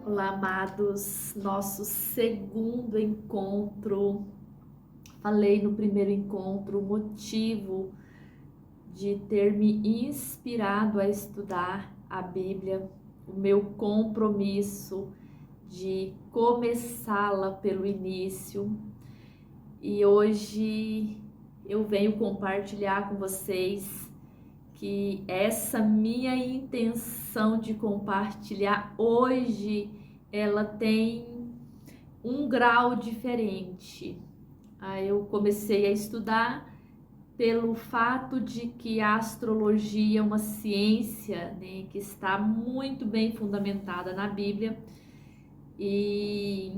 Olá, amados, nosso segundo encontro. Falei no primeiro encontro o motivo de ter me inspirado a estudar a Bíblia, o meu compromisso de começá-la pelo início. E hoje eu venho compartilhar com vocês que essa minha intenção de compartilhar hoje, ela tem um grau diferente. Aí eu comecei a estudar pelo fato de que a astrologia é uma ciência, né, que está muito bem fundamentada na Bíblia. E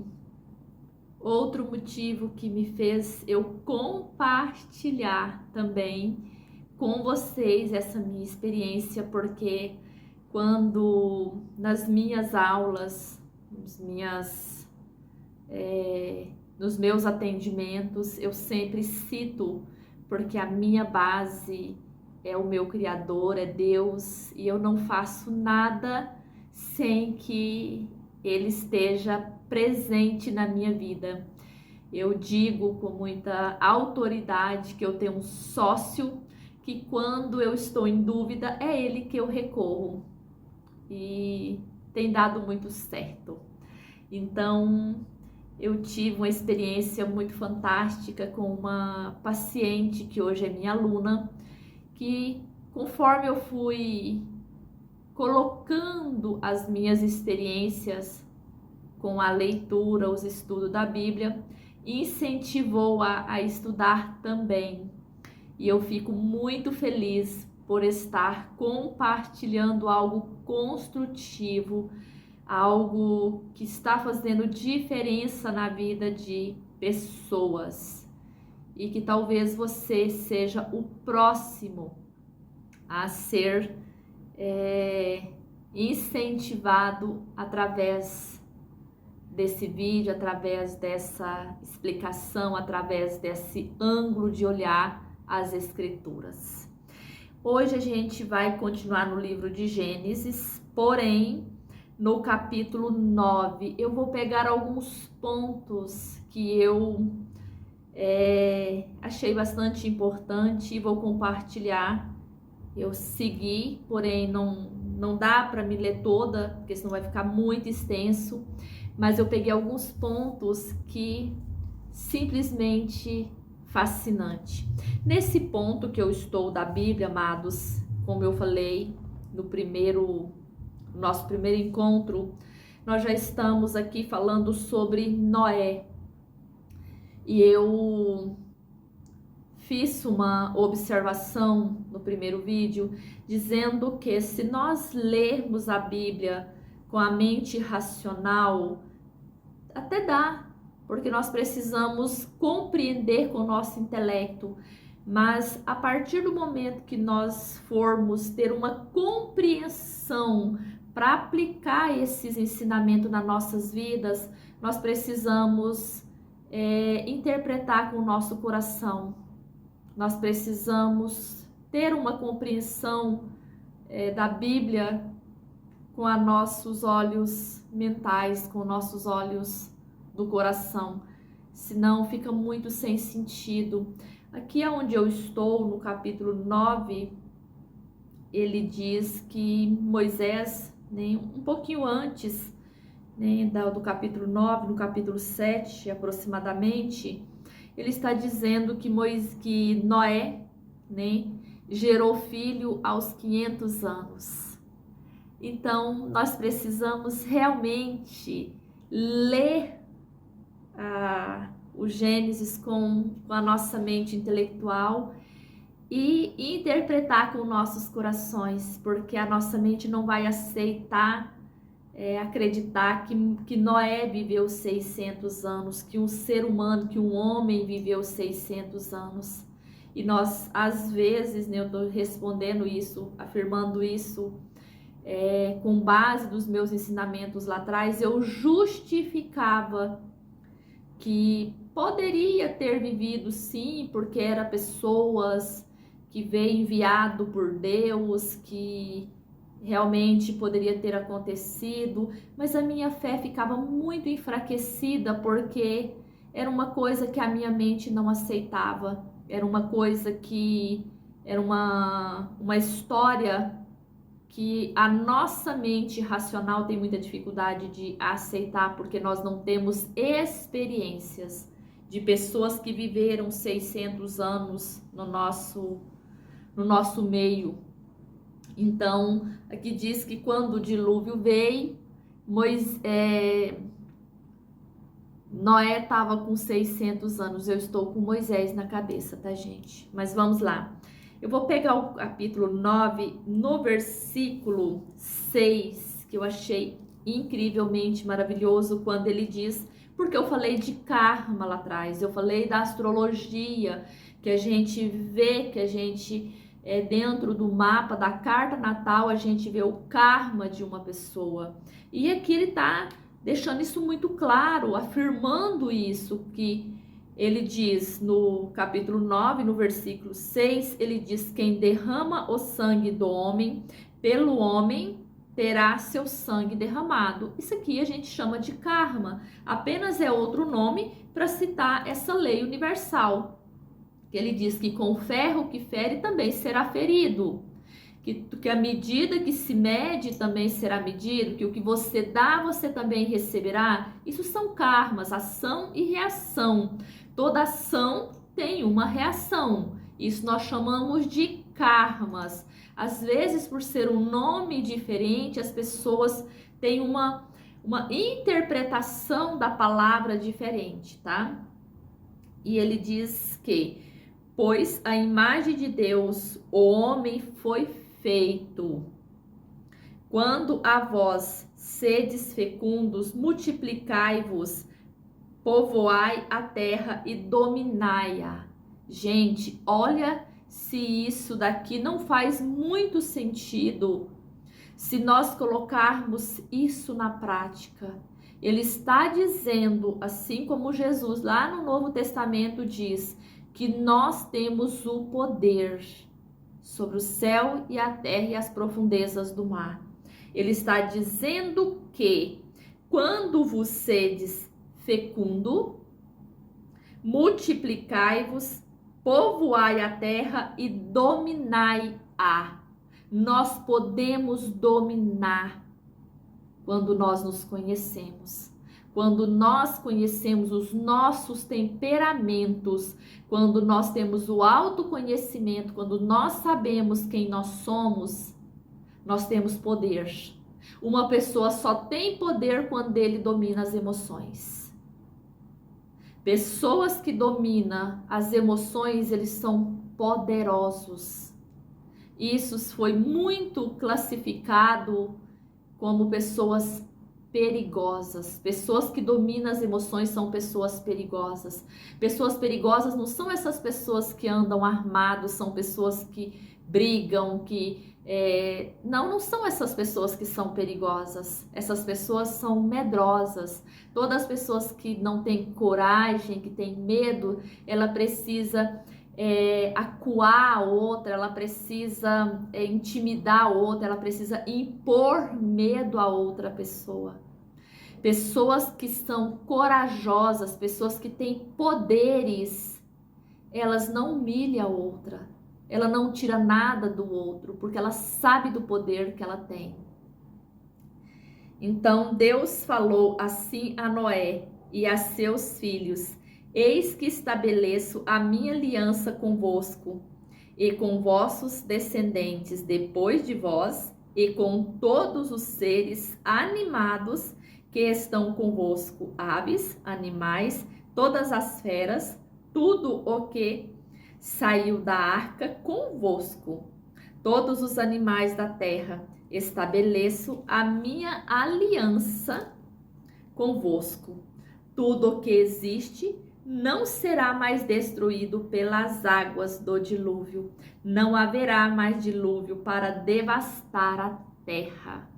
outro motivo que me fez eu compartilhar também com vocês essa minha experiência, porque quando nas minhas aulas, nos meus atendimentos, eu sempre cito, porque a minha base é o meu Criador, é Deus, e eu não faço nada sem que Ele esteja presente na minha vida. Eu digo com muita autoridade que eu tenho um sócio que quando eu estou em dúvida é ele que eu recorro e tem dado muito certo. Então eu tive uma experiência muito fantástica com uma paciente que hoje é minha aluna, que conforme eu fui colocando as minhas experiências com a leitura, os estudos da Bíblia, incentivou a estudar também. E eu fico muito feliz por estar compartilhando algo construtivo, algo que está fazendo diferença na vida de pessoas. E que talvez você seja o próximo a ser incentivado através desse vídeo, através dessa explicação, através desse ângulo de olhar as Escrituras. Hoje a gente vai continuar no livro de Gênesis, porém, no capítulo 9, eu vou pegar alguns pontos que eu achei bastante importante e vou compartilhar. Eu segui, porém não dá para me ler toda, porque senão vai ficar muito extenso, mas eu peguei alguns pontos que simplesmente fascinante. Nesse ponto que eu estou da Bíblia, amados, como eu falei no nosso primeiro encontro, nós já estamos aqui falando sobre Noé. E eu fiz uma observação no primeiro vídeo dizendo que se nós lermos a Bíblia com a mente racional, até dá, porque nós precisamos compreender com o nosso intelecto, mas a partir do momento que nós formos ter uma compreensão para aplicar esses ensinamentos nas nossas vidas, nós precisamos interpretar com o nosso coração. Nós precisamos ter uma compreensão da Bíblia com os nossos olhos mentais, com nossos olhos do coração, senão fica muito sem sentido. Aqui é onde eu estou, no capítulo 9, ele diz que Moisés, né, um pouquinho antes, né, do capítulo 9, no capítulo 7 aproximadamente, ele está dizendo que Noé, né, gerou filho aos 500 anos. Então, nós precisamos realmente ler o Gênesis com a nossa mente intelectual e interpretar com nossos corações, porque a nossa mente não vai aceitar acreditar que Noé viveu 600 anos, que um ser humano, que um homem viveu 600 anos. E nós, às vezes, né, eu estou respondendo isso, afirmando isso, com base dos meus ensinamentos lá atrás, eu justificava que poderia ter vivido sim, porque eram pessoas que veio enviado por Deus, que realmente poderia ter acontecido, mas a minha fé ficava muito enfraquecida porque era uma coisa que a minha mente não aceitava, era uma coisa que era uma história que a nossa mente racional tem muita dificuldade de aceitar, porque nós não temos experiências de pessoas que viveram 600 anos no nosso meio. Então, aqui diz que quando o dilúvio veio, Noé estava com 600 anos. Eu estou com Moisés na cabeça, tá, gente? Mas vamos lá. Eu vou pegar o capítulo 9, no versículo 6, que eu achei incrivelmente maravilhoso, quando ele diz, porque eu falei de karma lá atrás, eu falei da astrologia, que a gente vê, que a gente, dentro do mapa da carta natal, a gente vê o karma de uma pessoa. E aqui ele está deixando isso muito claro, afirmando isso, que ele diz no capítulo 9, no versículo 6, ele diz: quem derrama o sangue do homem, pelo homem terá seu sangue derramado. Isso aqui a gente chama de karma, apenas é outro nome para citar essa lei universal. Ele diz que com o ferro que fere também será ferido. Que a medida que se mede também será medido, que o que você dá, você também receberá. Isso são karmas, ação e reação. Toda ação tem uma reação. Isso nós chamamos de karmas. Às vezes, por ser um nome diferente, as pessoas têm uma interpretação da palavra diferente, tá? E ele diz que, pois a imagem de Deus, o homem foi feito. Quando a vós sedes fecundos, multiplicai-vos, povoai a terra e dominai-a. Gente, olha se isso daqui não faz muito sentido se nós colocarmos isso na prática. Ele está dizendo, assim como Jesus lá no Novo Testamento diz, que nós temos o poder sobre o céu e a terra e as profundezas do mar. Ele está dizendo que quando vos sedes fecundo, multiplicai-vos, povoai a terra e dominai-a. Nós podemos dominar quando nós nos conhecemos. Quando nós conhecemos os nossos temperamentos, quando nós temos o autoconhecimento, quando nós sabemos quem nós somos, nós temos poder. Uma pessoa só tem poder quando ele domina as emoções. Pessoas que dominam as emoções, eles são poderosos. Isso foi muito classificado como pessoas perigosas. Pessoas que dominam as emoções são pessoas perigosas. Pessoas perigosas não são essas pessoas que andam armados, são pessoas que brigam, não são essas pessoas que são perigosas. Essas pessoas são medrosas. Todas as pessoas que não têm coragem, que têm medo, ela precisa acuar a outra, ela precisa intimidar a outra, ela precisa impor medo a outra pessoa. Pessoas que são corajosas, pessoas que têm poderes, elas não humilham a outra, ela não tira nada do outro, porque ela sabe do poder que ela tem. Então Deus falou assim a Noé e a seus filhos: eis que estabeleço a minha aliança convosco e com vossos descendentes depois de vós e com todos os seres animados que estão convosco, aves, animais, todas as feras, tudo o que saiu da arca convosco, todos os animais da terra, estabeleço a minha aliança convosco. Tudo o que existe não será mais destruído pelas águas do dilúvio. Não haverá mais dilúvio para devastar a terra.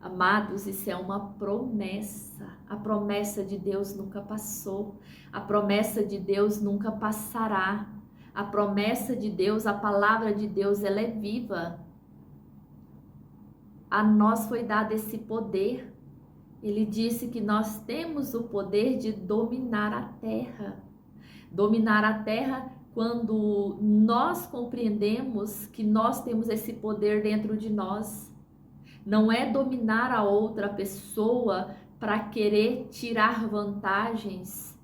Amados, isso é uma promessa. A promessa de Deus nunca passou. A promessa de Deus nunca passará. A promessa de Deus, a palavra de Deus, ela é viva. a nós foi dado esse poder. Ele disse que nós temos o poder de dominar a terra. Dominar a terra quando nós compreendemos que nós temos esse poder dentro de nós. Não é dominar a outra pessoa para querer tirar vantagens.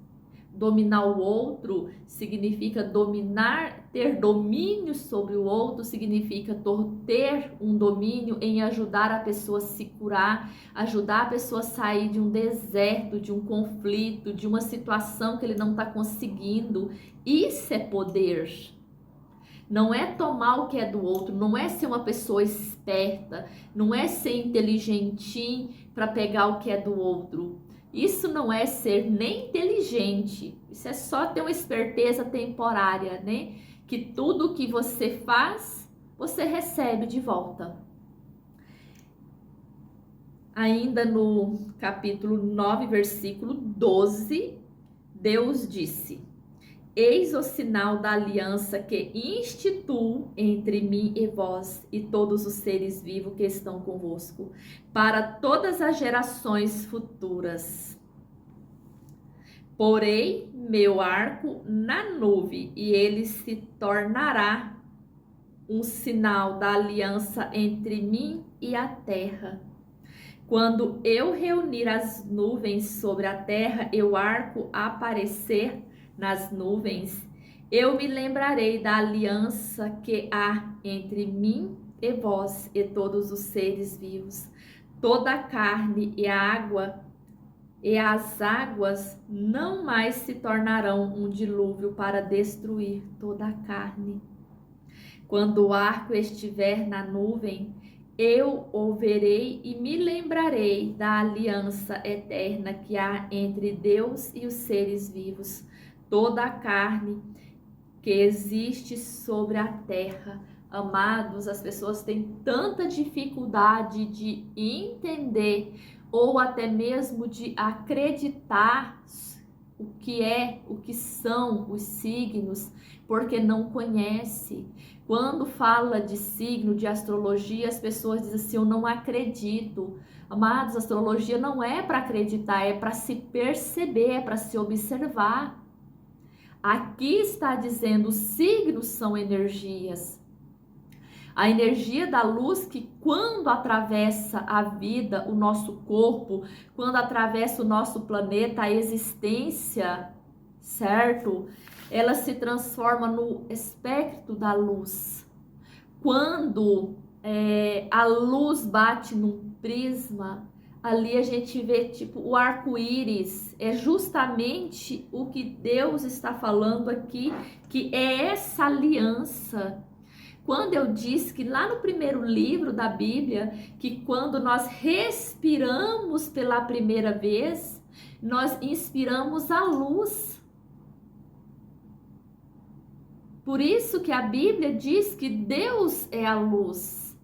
Dominar o outro significa dominar, ter domínio sobre o outro, significa ter um domínio em ajudar a pessoa a se curar, ajudar a pessoa a sair de um deserto, de um conflito, de uma situação que ele não está conseguindo. Isso é poder. Não é tomar o que é do outro, não é ser uma pessoa esperta, não é ser inteligentinho para pegar o que é do outro. Isso não é ser nem inteligente, isso é só ter uma esperteza temporária, né? Que tudo que você faz, você recebe de volta. Ainda no capítulo 9, versículo 12, Deus disse: eis o sinal da aliança que instituo entre mim e vós e todos os seres vivos que estão convosco, para todas as gerações futuras. Porei meu arco na nuvem e ele se tornará um sinal da aliança entre mim e a terra. Quando eu reunir as nuvens sobre a terra e o arco aparecer nas nuvens, eu me lembrarei da aliança que há entre mim e vós e todos os seres vivos. Toda a carne e a água e as águas não mais se tornarão um dilúvio para destruir toda a carne. Quando o arco estiver na nuvem, eu o verei e me lembrarei da aliança eterna que há entre Deus e os seres vivos. Toda a carne que existe sobre a terra. Amados, as pessoas têm tanta dificuldade de entender ou até mesmo de acreditar o que são os signos, porque não conhece. Quando fala de signo, de astrologia, as pessoas dizem assim: eu não acredito. Amados, astrologia não é para acreditar, é para se perceber, é para se observar. Aqui está dizendo, os signos são energias. A energia da luz que quando atravessa a vida, o nosso corpo, quando atravessa o nosso planeta, a existência, certo? Ela se transforma no espectro da luz. Quando a luz bate num prisma, ali a gente vê tipo o arco-íris. É justamente o que Deus está falando aqui, que é essa aliança. Quando eu disse que lá no primeiro livro da Bíblia, que quando nós respiramos pela primeira vez, nós inspiramos a luz. Por isso que a Bíblia diz que Deus é a luz.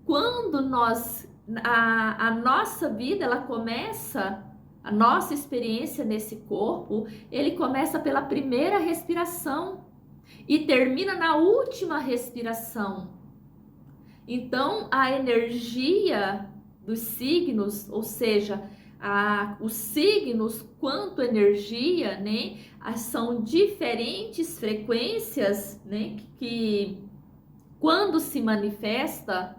Quando a nossa vida, ela começa, a nossa experiência nesse corpo, ele começa pela primeira respiração e termina na última respiração. Então, a energia dos signos, ou seja, os signos quanto energia, né, são diferentes frequências, né, que quando se manifesta,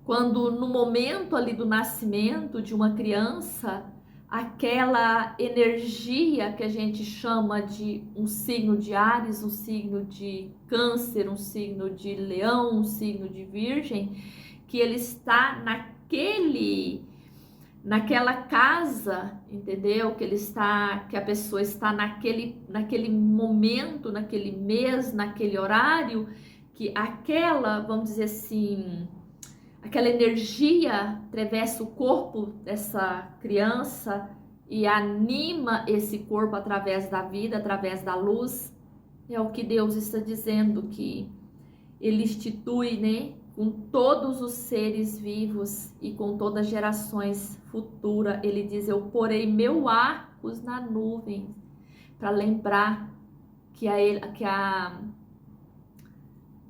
quando no momento ali do nascimento de uma criança, aquela energia que a gente chama de um signo de Áries, um signo de Câncer, um signo de Leão, um signo de Virgem, que ele está naquela casa, entendeu? Que a pessoa está naquele momento, naquele mês, naquele horário, que vamos dizer assim, aquela energia atravessa o corpo dessa criança e anima esse corpo através da vida, através da luz. É o que Deus está dizendo, que Ele institui, né, com todos os seres vivos e com todas as gerações futuras. Ele diz: eu porei meu arcos na nuvem, para lembrar que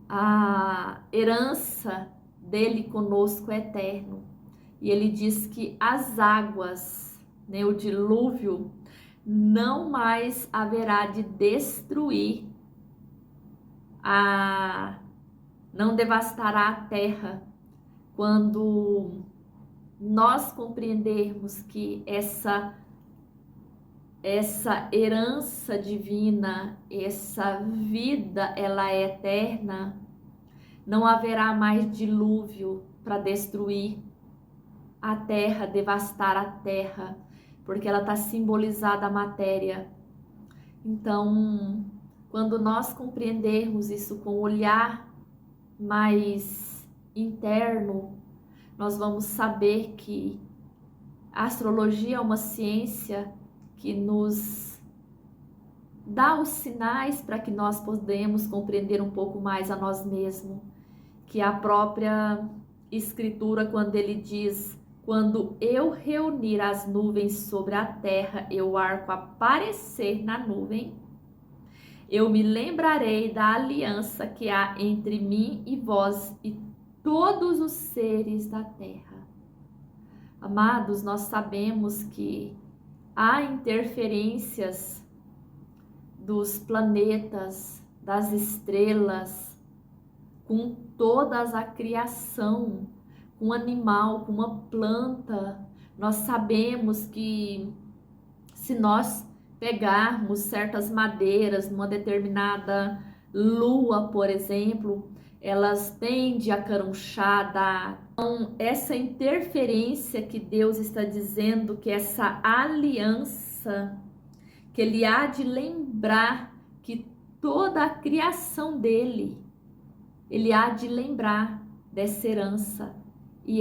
a herança dele conosco é eterno. E ele diz que as águas, né, o dilúvio, não mais haverá de destruir, não devastará a terra. Quando nós compreendermos que essa herança divina, essa vida, ela é eterna, não haverá mais dilúvio para destruir a terra, devastar a terra, porque ela está simbolizada a matéria. Então, quando nós compreendermos isso com um olhar mais interno, nós vamos saber que a astrologia é uma ciência que nos dá os sinais para que nós podemos compreender um pouco mais a nós mesmos, que a própria escritura, quando ele diz: quando eu reunir as nuvens sobre a terra, eu arco aparecer na nuvem, eu me lembrarei da aliança que há entre mim e vós e todos os seres da terra. Amados, nós sabemos que há interferências dos planetas, das estrelas, com toda a criação, com um animal, com uma planta. Nós sabemos que se nós pegarmos certas madeiras numa determinada lua, por exemplo, elas tendem a carunchar. Então, essa interferência que Deus está dizendo, que essa aliança, que Ele há de lembrar que toda a criação dele, Ele há de lembrar dessa herança. E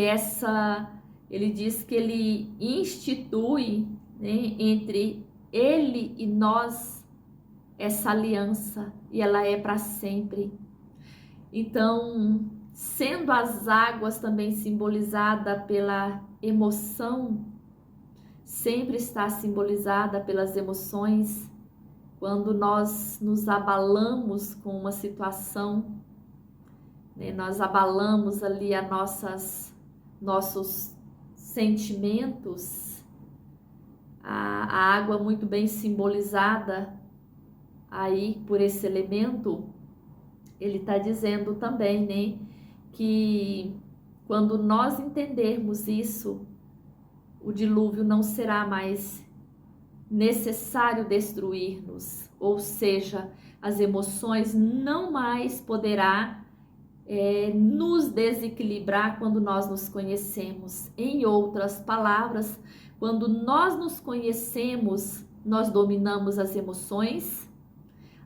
Ele diz que Ele institui, né, entre Ele e nós essa aliança, e ela é para sempre. Então, sendo as águas também simbolizada pela emoção, sempre está simbolizada pelas emoções. Quando nós nos abalamos com uma situação, né, nós abalamos ali nossos sentimentos. A água muito bem simbolizada aí por esse elemento, ele está dizendo também, né, que quando nós entendermos isso, o dilúvio não será mais necessário destruir-nos, ou seja, as emoções não mais poderá nos desequilibrar quando nós nos conhecemos. Em outras palavras, quando nós nos conhecemos, nós dominamos as emoções,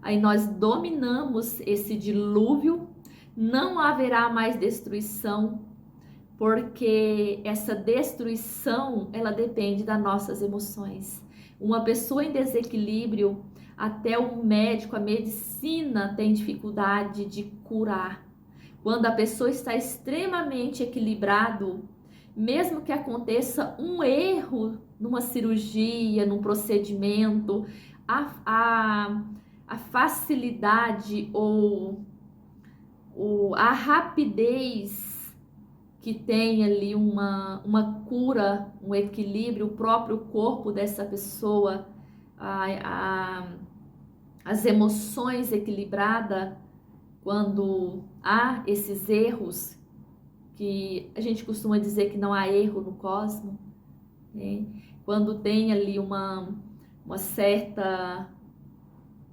aí nós dominamos esse dilúvio, não haverá mais destruição, porque essa destruição, ela depende das nossas emoções. Uma pessoa em desequilíbrio, até o médico, a medicina tem dificuldade de curar. Quando a pessoa está extremamente equilibrado, mesmo que aconteça um erro numa cirurgia, num procedimento, a facilidade ou a rapidez que tem ali uma cura, um equilíbrio, o próprio corpo dessa pessoa, as emoções equilibradas, quando há esses erros, que a gente costuma dizer que não há erro no cosmos, né? Quando tem ali uma certa,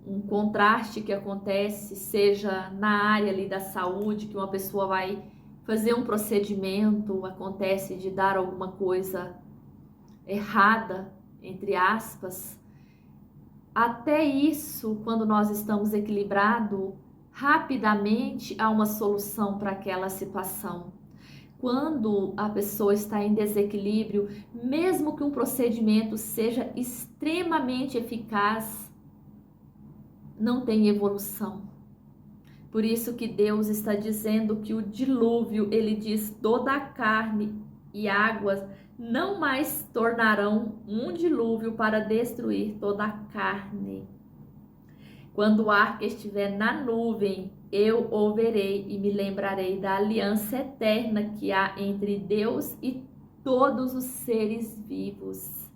um contraste que acontece, seja na área ali da saúde, que uma pessoa vai fazer um procedimento, acontece de dar alguma coisa errada, entre aspas, até isso, quando nós estamos equilibrados, rapidamente há uma solução para aquela situação. Quando a pessoa está em desequilíbrio, mesmo que um procedimento seja extremamente eficaz, não tem evolução. Por isso que Deus está dizendo que o dilúvio, ele diz, toda a carne e águas não mais tornarão um dilúvio para destruir toda a carne. Quando o arca estiver na nuvem, eu o verei e me lembrarei da aliança eterna que há entre Deus e todos os seres vivos,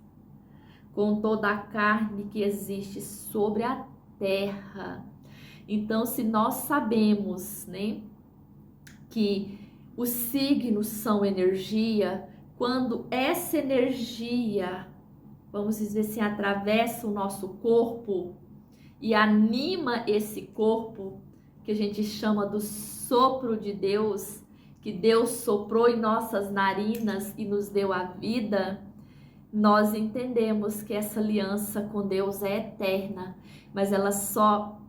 com toda a carne que existe sobre a terra. Então, se nós sabemos, né, que os signos são energia, quando essa energia, vamos dizer assim, atravessa o nosso corpo e anima esse corpo, que a gente chama do sopro de Deus, que Deus soprou em nossas narinas e nos deu a vida, nós entendemos que essa aliança com Deus é eterna, mas ela só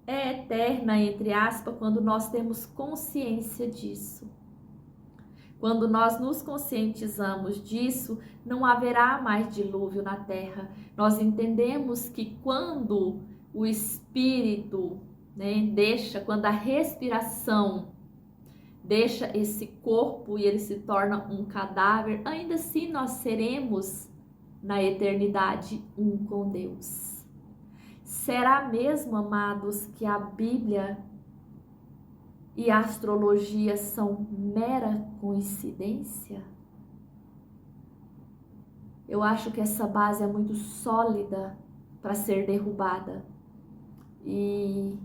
é eterna, entre aspas, quando nós temos consciência disso. Quando nós nos conscientizamos disso, não haverá mais dilúvio na terra. Nós entendemos que quando o espírito, né, quando a respiração deixa esse corpo e ele se torna um cadáver, ainda assim nós seremos na eternidade um com Deus. Será mesmo, amados, que a Bíblia e a astrologia são mera coincidência? Eu acho que essa base é muito sólida para ser derrubada. E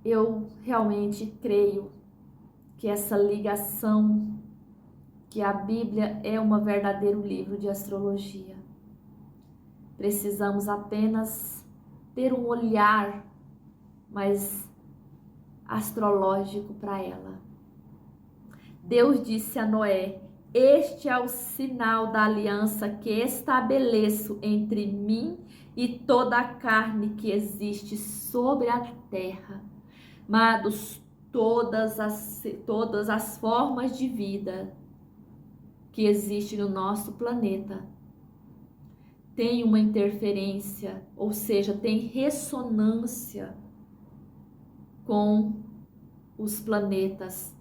eu realmente creio que essa ligação, que a Bíblia é um verdadeiro livro de astrologia. Precisamos apenas ter um olhar mais astrológico para ela. Deus disse a Noé: este é o sinal da aliança que estabeleço entre mim e toda a carne que existe sobre a terra. Amados, todas as formas de vida que existem no nosso planeta tem uma interferência, ou seja, tem ressonância com os planetas,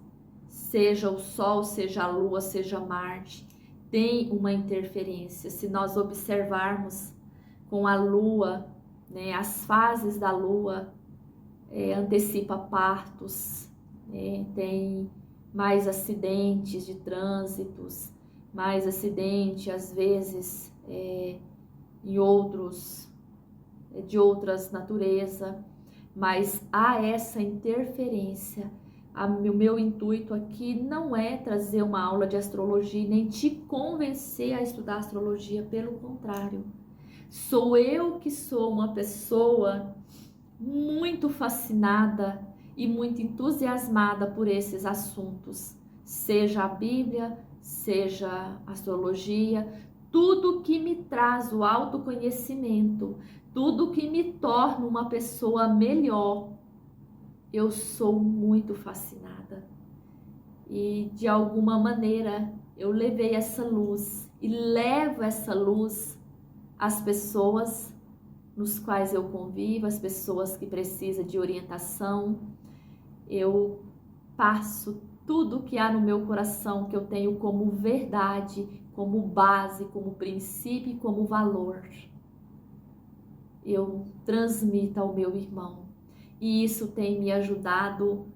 seja o Sol, seja a Lua, seja Marte, tem uma interferência. Se nós observarmos com a Lua, né, as fases da Lua antecipa partos, né, tem mais acidentes de trânsitos, mais acidente às vezes de outras naturezas, mas há essa interferência. O meu intuito aqui não é trazer uma aula de astrologia, nem te convencer a estudar astrologia, pelo contrário. Sou eu que sou uma pessoa muito fascinada e muito entusiasmada por esses assuntos, seja a Bíblia, seja a astrologia, tudo que me traz o autoconhecimento, tudo que me torna uma pessoa melhor, eu sou muito fascinada. E de alguma maneira eu levei essa luz e levo essa luz às pessoas nos quais eu convivo, as pessoas que precisam de orientação. Eu passo tudo que há no meu coração, que eu tenho como verdade, como base, como princípio e como valor. Eu transmito ao meu irmão. E isso tem me ajudado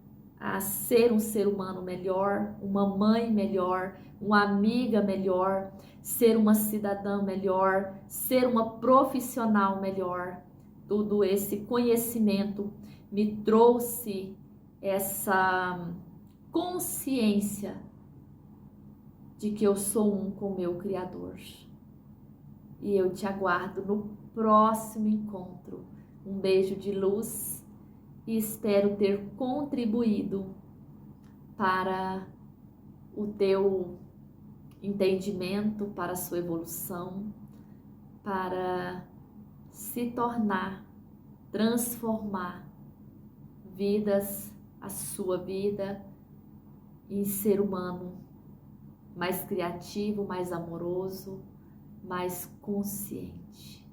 a ser um ser humano melhor, uma mãe melhor, uma amiga melhor, ser uma cidadã melhor, ser uma profissional melhor. Tudo esse conhecimento me trouxe essa consciência de que eu sou um com o meu Criador. E eu te aguardo no próximo encontro. Um beijo de luz e espero ter contribuído para o teu entendimento, para a sua evolução, para se tornar, transformar vidas, a sua vida em ser humano mais criativo, mais amoroso, mais consciente.